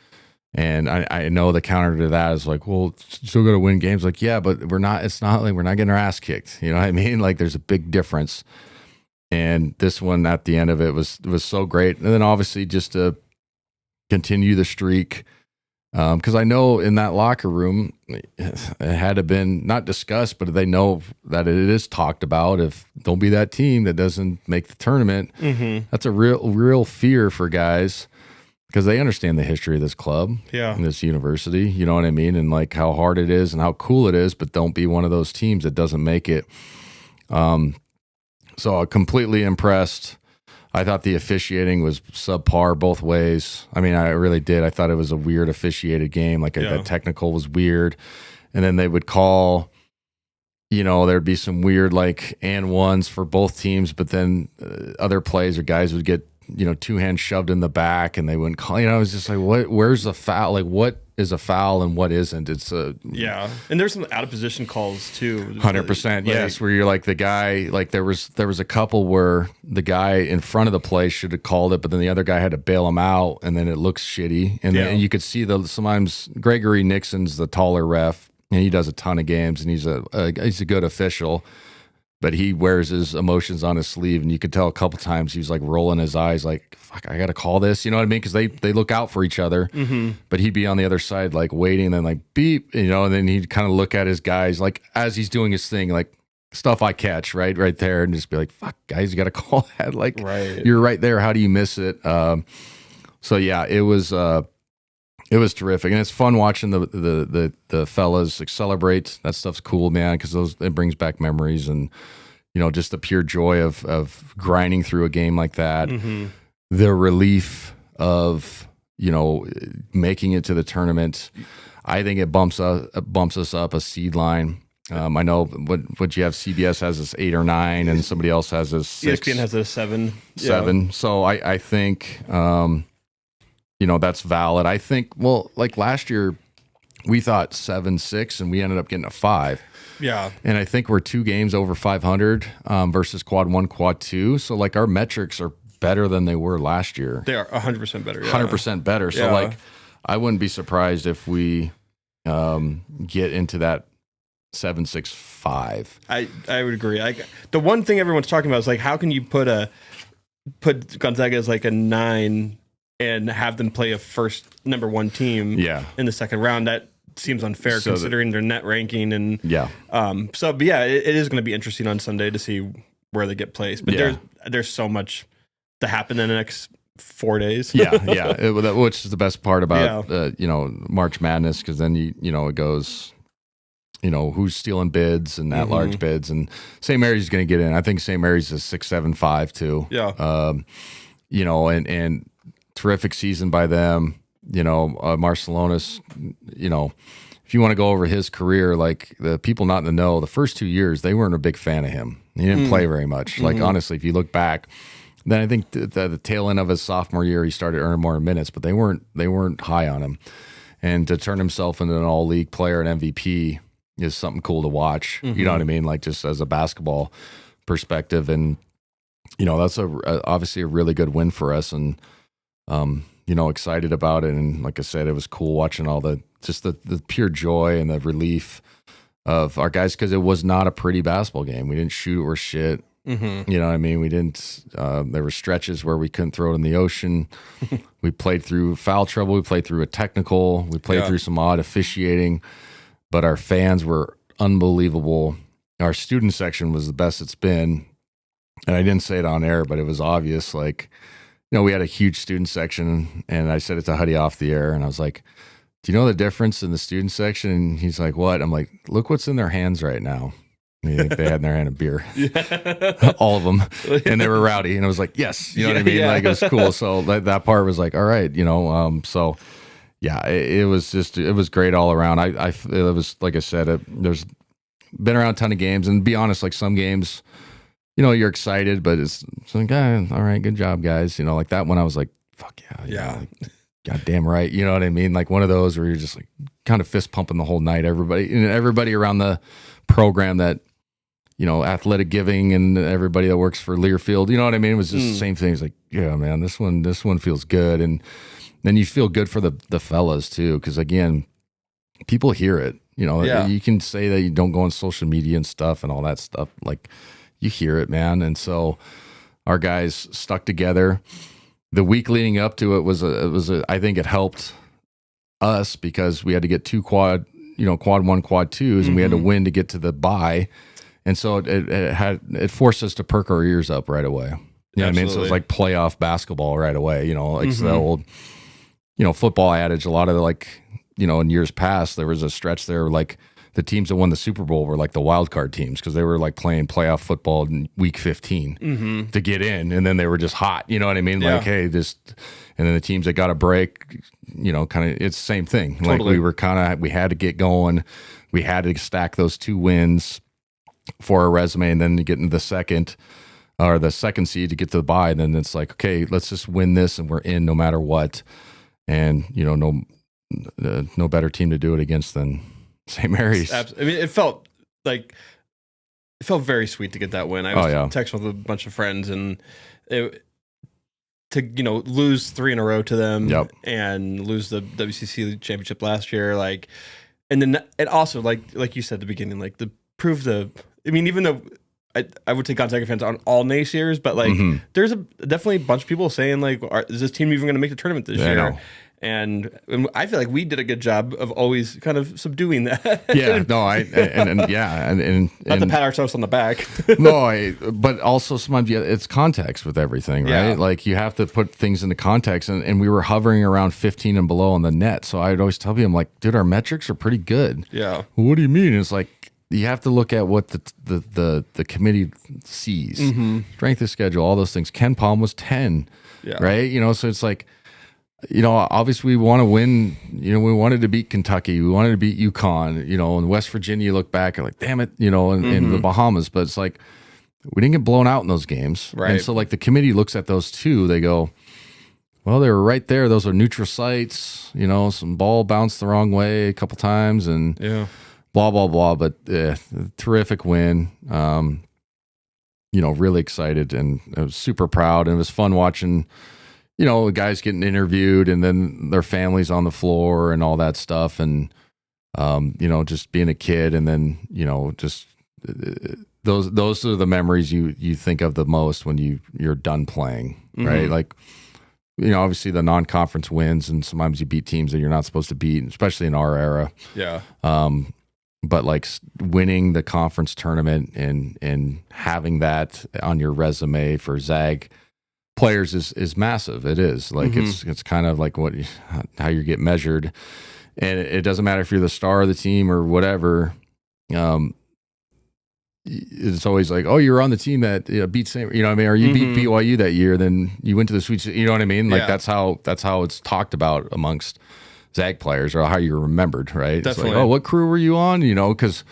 And I know the counter to that is like, well, still got to win games. Like, yeah, but it's not like we're not getting our ass kicked. You know what I mean? Like, there's a big difference. And this one at the end of it was so great. And then obviously just to continue the streak, because I know in that locker room, it had to been not discussed, but they know that it is talked about. If don't be that team that doesn't make the tournament, that's a real fear for guys. Because they understand the history of this club, and this university, you know what I mean? And like how hard it is and how cool it is, but don't be one of those teams that doesn't make it. So I'm completely impressed. I thought the officiating was subpar both ways. I mean, I really did. I thought it was a weird officiated game. The technical was weird. And then they would call, there'd be some weird and ones for both teams, but then other plays or guys would get, 2 hands shoved in the back, and they wouldn't call. I was just like, where's the foul? Like, what is a foul and what isn't? It's and there's some out of position calls too. 100%, yes. Where you're like the guy, there was a couple where the guy in front of the play should have called it, but then the other guy had to bail him out, and then it looks shitty. And then you could see sometimes Gregory Nixon's the taller ref, and he does a ton of games, and he's a good official. But he wears his emotions on his sleeve, and you could tell a couple times he was rolling his eyes, like, "Fuck, I got to call this." You know what I mean? Because they look out for each other. But he'd be on the other side, waiting, and then beep, and then he'd kind of look at his guys, as he's doing his thing, stuff I catch right there, and just be like, "Fuck, guys, you got to call that." You're right there. How do you miss it? So yeah, it was terrific, and it's fun watching the fellas celebrate. That stuff's cool, man, because it brings back memories, and just the pure joy of grinding through a game like that. The relief of making it to the tournament. I think it bumps us up a seed line. I know what you have. CBS has this 8 or 9, and somebody else has this 6. ESPN has a 7. 7. Yeah. So I think that's valid. I think like last year, we thought 7-6, and we ended up getting a 5. Yeah. And I think we're 2 games over 500 versus quad 1, quad 2. So like our metrics are better than they were last year. They are 100% better. Yeah. 100% better. So like I wouldn't be surprised if we get into that 7-6-5. I would agree. The one thing everyone's talking about is like, how can you put Gonzaga as like a 9 and have them play a first number 1 team in the second round? That seems unfair considering their net ranking and but yeah, it is going to be interesting on Sunday to see where they get placed. But there's so much to happen in the next 4 days. Which is the best part about March Madness, because then it goes. Who's stealing bids and at-large bids, and St. Mary's is going to get in. I think St. Mary's is 6-7-5 too. Yeah. And terrific season by them. Marcelonis. If you want to go over his career, like the people not in the know, the first 2 years they weren't a big fan of him. He didn't play very much. Like honestly, if you look back, then I think the tail end of his sophomore year he started earning more minutes, but they weren't high on him. And to turn himself into an all-league player and MVP is something cool to watch. You know what I mean? Like just as a basketball perspective. And, that's obviously a really good win for us, and, excited about it. And like I said, it was cool watching all the pure joy and the relief of our guys, because it was not a pretty basketball game. We didn't shoot or shit. You know what I mean? We didn't, there were stretches where we couldn't throw it in the ocean. We played through foul trouble. We played through a technical. We played through some odd officiating. But our fans were unbelievable. Our student section was the best it's been. And I didn't say it on air, but it was obvious. Like, we had a huge student section, and I said it to Huddy off the air, and I was like, do you know the difference in the student section? And he's like, what? I'm like, look what's in their hands right now. And they had in their hand a beer. All of them. And they were rowdy. And I was like, yes. You know what I mean? Yeah. Like, it was cool. So that part was like, all right, so... Yeah, it was great all around. It was, like I said, there's been around a ton of games, and to be honest, like some games, you're excited, but it's like, all right, good job, guys. Like that one, I was like, fuck yeah. Like, goddamn right. You know what I mean? Like one of those where you're just like kind of fist pumping the whole night. Everybody around the program that, athletic giving, and everybody that works for Learfield, you know what I mean? It was just the same thing. It's like, yeah, man, this one feels good. And then you feel good for the fellas too, because again, people hear it. You can say that you don't go on social media and stuff and all that stuff. Like you hear it, man. And so our guys stuck together. The week leading up to it was I think it helped us because we had to get 2 quad 1, quad 2s, and we had to win to get to the bye. And so it forced us to perk our ears up right away. You know what I mean? So it was like playoff basketball right away. Like the old. Football adage, a lot of in years past, there was a stretch there, like the teams that won the Super Bowl were like the wild card teams because they were like playing playoff football in week 15 to get in. And then they were just hot. You know what I mean? Yeah. Like, hey, and then the teams that got a break, kind of, it's the same thing. Totally. Like we had to get going. We had to stack those 2 wins for our resume, and then to get into the second seed to get to the bye. And then it's like, okay, let's just win this and we're in no matter what. And no better team to do it against than St. Mary's. I mean, it felt very sweet to get that win. I was texting with a bunch of friends, and to lose 3 in a row to them, and lose the WCC championship last year, like, and then it also like you said at the beginning, like even though I would take Gonzaga fans on all naysayers, but like there's definitely a bunch of people saying like, is this team even going to make the tournament this year? And I feel like we did a good job of always kind of subduing that. Yeah, no, and not to pat ourselves on the back. But also sometimes it's context with everything, right? Yeah. Like you have to put things into context, and we were hovering around 15 and below on the net. So I'd always tell people, I'm like, dude, our metrics are pretty good. Yeah. Well, what do you mean? It's like, you have to look at what the committee sees. Strength of schedule, all those things. Ken Palm was 10, right? So it's like, obviously we want to win. We wanted to beat Kentucky. We wanted to beat UConn, and West Virginia, you look back and like, damn it, in the Bahamas. But it's like, we didn't get blown out in those games. Right. And so like the committee looks at those two, they go, well, they were right there. Those are neutral sites, some ball bounced the wrong way a couple times and blah, blah, blah. But terrific win. Really excited, and I was super proud, and it was fun watching, the guys getting interviewed and then their families on the floor and all that stuff. And, just being a kid, and then, just those are the memories you think of the most when you're done playing, right? Mm-hmm. Like, obviously the non-conference wins, and sometimes you beat teams that you're not supposed to beat, especially in our era. Yeah. But like winning the conference tournament and having that on your resume for Zag players is massive. It is like, it's kind of like how you get measured, and it doesn't matter if you're the star of the team or whatever. It's always like, oh, you're on the team that beat St. or you beat BYU that year, then you went to the Sweet. You know what I mean? Like that's how it's talked about amongst Zag players, or how you're remembered, right? Definitely. It's like, oh, what crew were you on? Because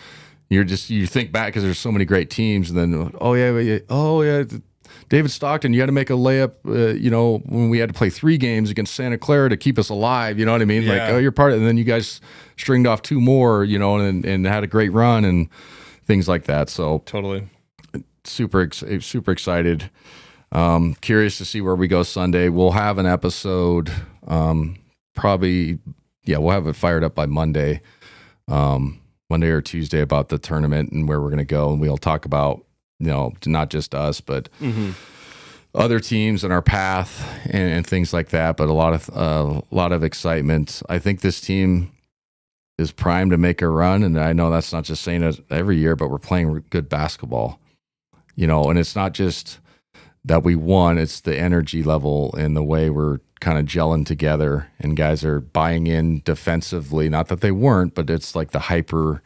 you think back because there's so many great teams, and then oh yeah, David Stockton, you had to make a layup, when we had to play 3 games against Santa Clara to keep us alive. You know what I mean? Yeah. Like, oh, you're part of it. And then you guys stringed off 2 more, and had a great run and things like that. So totally super excited. Curious to see where we go Sunday. We'll have an episode, probably, we'll have it fired up by Monday or Tuesday about the tournament and where we're going to go. And we'll talk about, not just us, but other teams and our path and things like that. But a lot of excitement. I think this team is primed to make a run. And I know that's not just saying it every year, but we're playing good basketball, and it's not just that we won, it's the energy level and the way we're kind of gelling together, and guys are buying in defensively. Not that they weren't, but it's like the hyper,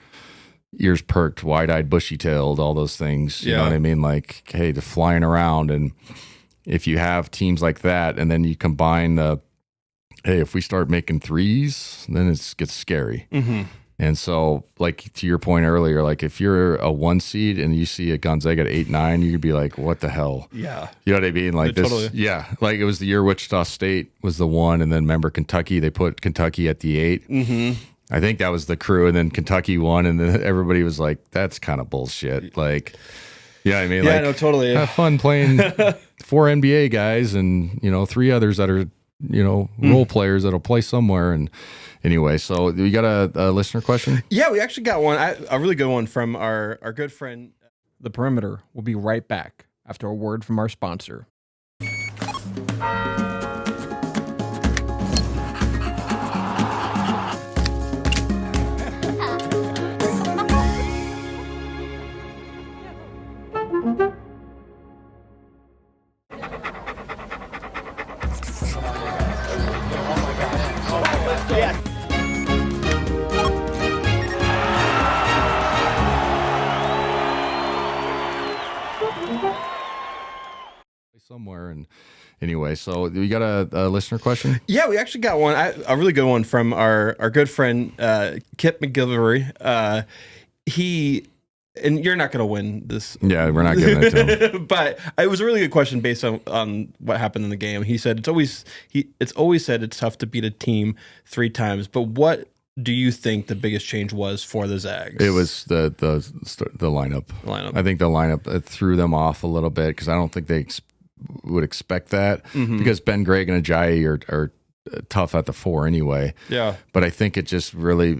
ears perked, wide-eyed, bushy-tailed, all those things. You know what I mean? Like, hey, the flying around. And if you have teams like that, and then you combine hey, if we start making threes, then it gets scary. Mm-hmm. And so, like, to your point earlier, like, if you're a 1 seed and you see a Gonzaga at 8-9, you could be like, what the hell? Yeah. You know what I mean? Like, this, totally. Yeah. Like, it was the year Wichita State was the 1, and then remember Kentucky, they put Kentucky at the 8. Mm-hmm. I think that was the crew, and then Kentucky won, and then everybody was like, that's kind of bullshit. Like, you know what I mean? Yeah, like, no, totally. Have fun playing 4 NBA guys and, 3 others that are, role players that'll play somewhere. And anyway, so we got a listener question? Yeah, we actually got one, a really good one from our good friend. The Perimeter will be right back after a word from our sponsor. Somewhere. And anyway, so we got a listener question? Yeah, we actually got one, a really good one from our good friend Kip McGilvery. And you're not going to win this. Yeah, we're not giving it to him. But it was a really good question based on what happened in the game. He said it's always said it's tough to beat a team 3 times. But what do you think the biggest change was for the Zags? It was the lineup. I think the lineup threw them off a little bit, because I don't think they would expect that, because Ben, Gregg, and Ajayi are tough at the 4 anyway. Yeah. But I think it just really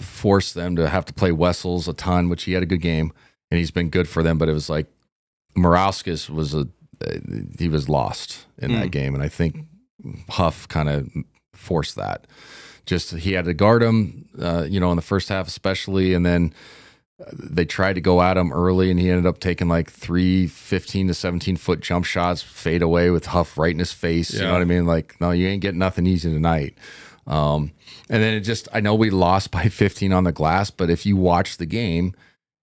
forced them to have to play Wessels a ton, which he had a good game and he's been good for them. But it was like Morrison he was lost in that game. And I think Huff kind of forced that. Just he had to guard him, in the first half especially. And then they tried to go at him early, and he ended up taking like 3 15 to 17 foot jump shots, fade away with Huff right in his face. Yeah. You know what I mean? Like, no, you ain't getting nothing easy tonight. And then I know we lost by 15 on the glass, but if you watch the game,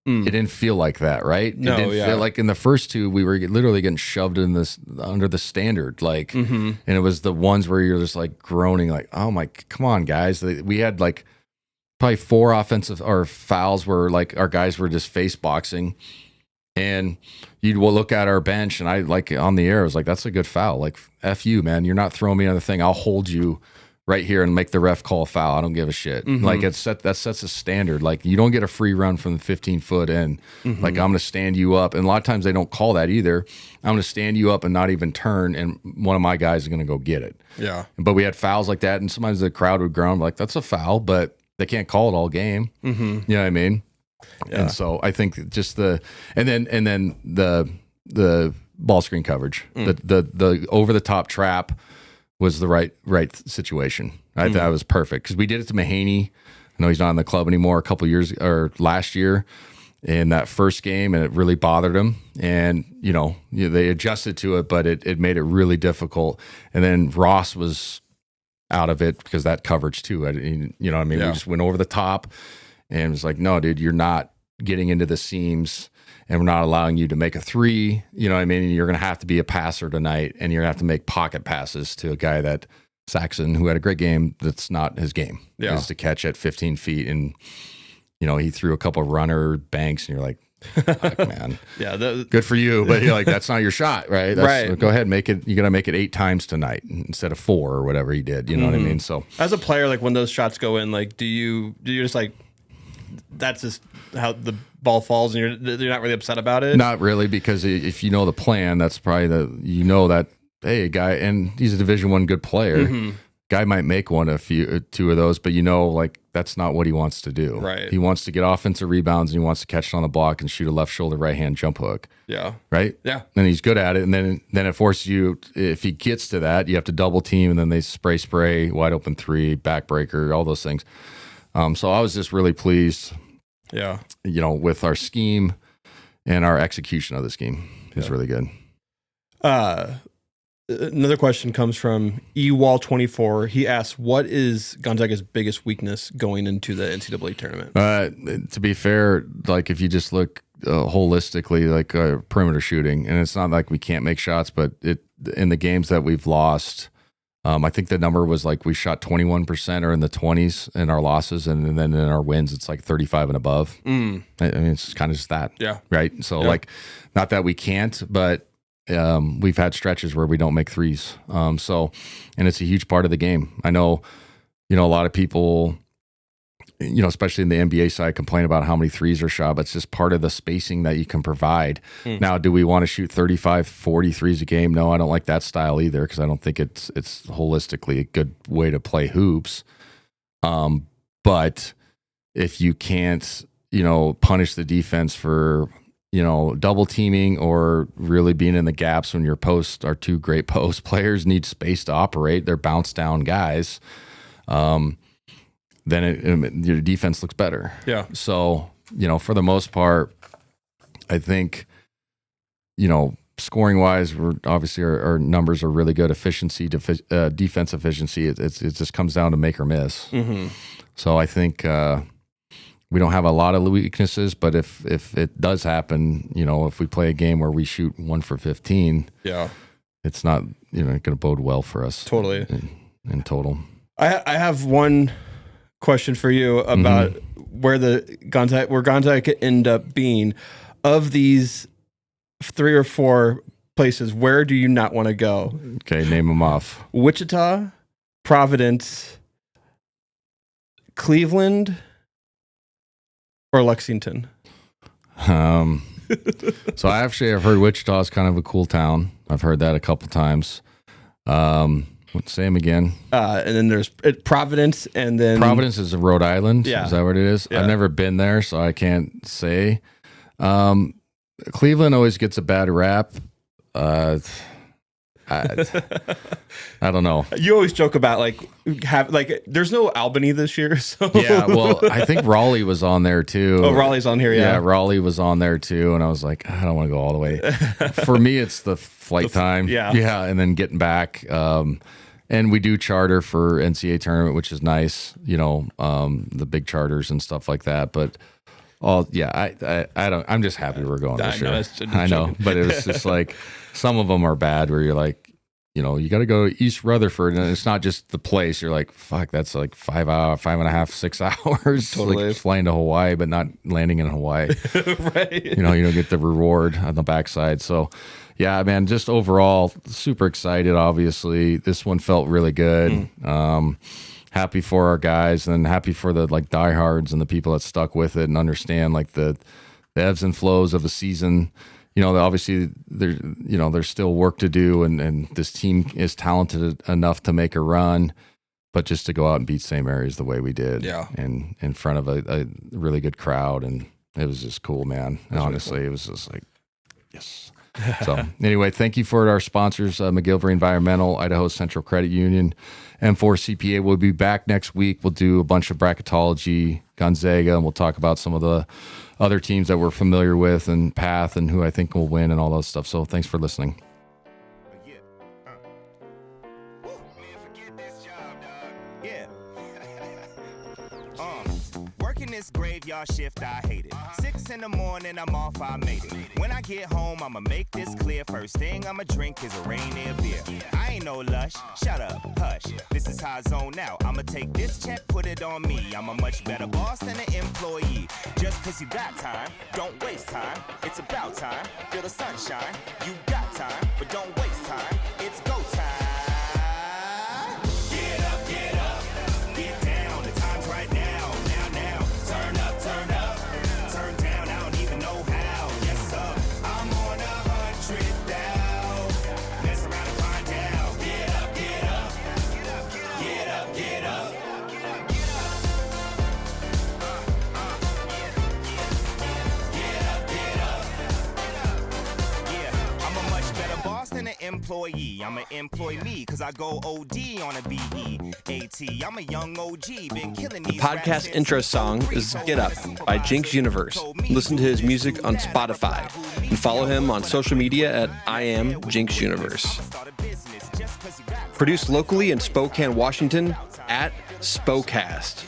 it didn't feel like that, right? No, it didn't feel like in the first two, we were literally getting shoved in this under the standard, like, and it was the ones where you're just like groaning, like, oh my, come on, guys. We had like probably 4 offensive or fouls where like our guys were just face boxing, and you'd look at our bench, and I like on the air, I was like, that's a good foul. Like, F you, man. You're not throwing me on the thing. I'll hold you right here and make the ref call a foul. I don't give a shit. Like that sets a standard. Like you don't get a free run from the 15-foot in. Like I'm going to stand you up. And a lot of times they don't call that either. I'm going to stand you up and not even turn. And one of my guys is going to go get it. Yeah. But we had fouls like that. And sometimes the crowd would groan like, that's a foul, but they can't call it all game. You know what I mean? Yeah. And so I think just and then the ball screen coverage, the over the top trap was the right situation. I thought it was perfect because we did it to Mahaney. I know he's not in the club anymore. A couple years or last year in that first game, and it really bothered him. And they adjusted to it, but it made it really difficult. And then Ross was out of it because that coverage too. You know what I mean? We just went over the top, and it was like, no, dude, you're not getting into the seams. And we're not allowing you to make a 3, you know what I mean? And you're going to have to be a passer tonight, and you're going to have to make pocket passes to a guy that Saxon, who had a great game, that's not his game, is to catch at 15 feet. And, he threw a couple runner banks, and you're like, fuck, man. Good for you. But you're like, that's not your shot, right? Right. Go ahead, make it. You got to make it 8 times tonight instead of 4 or whatever he did. You know what I mean? So as a player, like when those shots go in, like, do you just like, that's just how the ball falls, and you're not really upset about it? Not really, because if you know the plan, that's probably that, hey, guy, and he's a Division I good player. Guy might make two of those, but like that's not what he wants to do. Right. He wants to get offensive rebounds, and he wants to catch it on the block and shoot a left shoulder, right hand jump hook. Yeah. Right. Yeah. And he's good at it, and then it forces you. If he gets to that, you have to double team, and then they spray, wide open 3, backbreaker, all those things. So I was just really pleased. Yeah. With our scheme and our execution of the scheme is really good. Another question comes from eWall24. He asks, what is Gonzaga's biggest weakness going into the NCAA tournament? To be fair, like if you just look holistically, like perimeter shooting, and it's not like we can't make shots, but in the games that we've lost, I think the number was like we shot 21% or in the 20s in our losses, and then in our wins, it's like 35 and above. I mean, it's kind of just that. Yeah. Right. So like, not that we can't, but we've had stretches where we don't make threes. And it's a huge part of the game. I know, a lot of people, especially in the NBA side, complain about how many threes are shot, but it's just part of the spacing that you can provide. Now, do we want to shoot 35, 40 threes a game? No, I don't like that style either, because I don't think it's holistically a good way to play hoops. But if you can't, punish the defense for, double teaming or really being in the gaps when our 2 great post players need space to operate, they're bounce down guys, then your defense looks better. Yeah. So, for the most part, I think, scoring wise, we're obviously our numbers are really good. Efficiency, defense efficiency, it just comes down to make or miss. So I think we don't have a lot of weaknesses, but if it does happen, if we play a game where we shoot 1 for 15, it's not going to bode well for us. Totally. In total. I have one question for you about where Gonzaga could end up being. Of these 3 or 4 places, where do you not want to go? Okay, name them off. Wichita, Providence, Cleveland, or Lexington? So I've heard Wichita is kind of a cool town. I've heard that a couple times. Say them again. And then there's Providence, and then Providence is in Rhode Island. Yeah. Is that what it is? Yeah. I've never been there, so I can't say. Cleveland always gets a bad rap. I don't know. You always joke about there's no Albany this year. So yeah, well, I think Raleigh was on there too. Oh, Raleigh's on here. Yeah, Raleigh was on there too, and I was like, I don't want to go all the way. For me, it's the flight time. Yeah, and then getting back. And we do charter for NCAA tournament, which is nice. The big charters and stuff like that, but Oh yeah, I don't. I'm just happy we're going this year. I know, but it was just like some of them are bad where you're like, you got to go East Rutherford, and it's not just the place. You're like, fuck, that's like 5 and a half, 6 hours. Totally. Like flying to Hawaii, but not landing in Hawaii. Right. You don't get the reward on the backside. So, yeah, man, just overall super excited. Obviously, this one felt really good. Happy for our guys, and happy for the like diehards and the people that stuck with it and understand like the ebbs and flows of a season. Obviously there's still work to do, and this team is talented enough to make a run, but just to go out and beat St. Mary's the way we did, and in front of a really good crowd, and it was just cool, man. And honestly, really cool. It was just like, yes. So anyway, thank you for our sponsors, McGillivray Environmental, Idaho Central Credit Union, M4 CPA. We'll be back next week. We'll do a bunch of bracketology, Gonzaga, and we'll talk about some of the other teams that we're familiar with and path and who I think will win and all those stuff. So thanks for listening. This graveyard shift, I hate it. 6 in the morning, I'm off, I made it. When I get home, I'ma make this clear. First thing I'ma drink is a Rainier beer. I ain't no lush, shut up, hush. This is how I zone out. I'ma take this check, put it on me. I'm a much better boss than an employee. Just cause you got time, don't waste time. It's about time, feel the sunshine. You got time, but don't waste time. It's go time. Employee, I'm an employee cause I go OD on a BEAT. I'm a young OG, been killing these. The podcast intro song is Get Up by Jinx Universe. Listen to his music on Spotify and follow him on social media at I am Jinx Universe. Produced locally in Spokane, Washington at Spocast.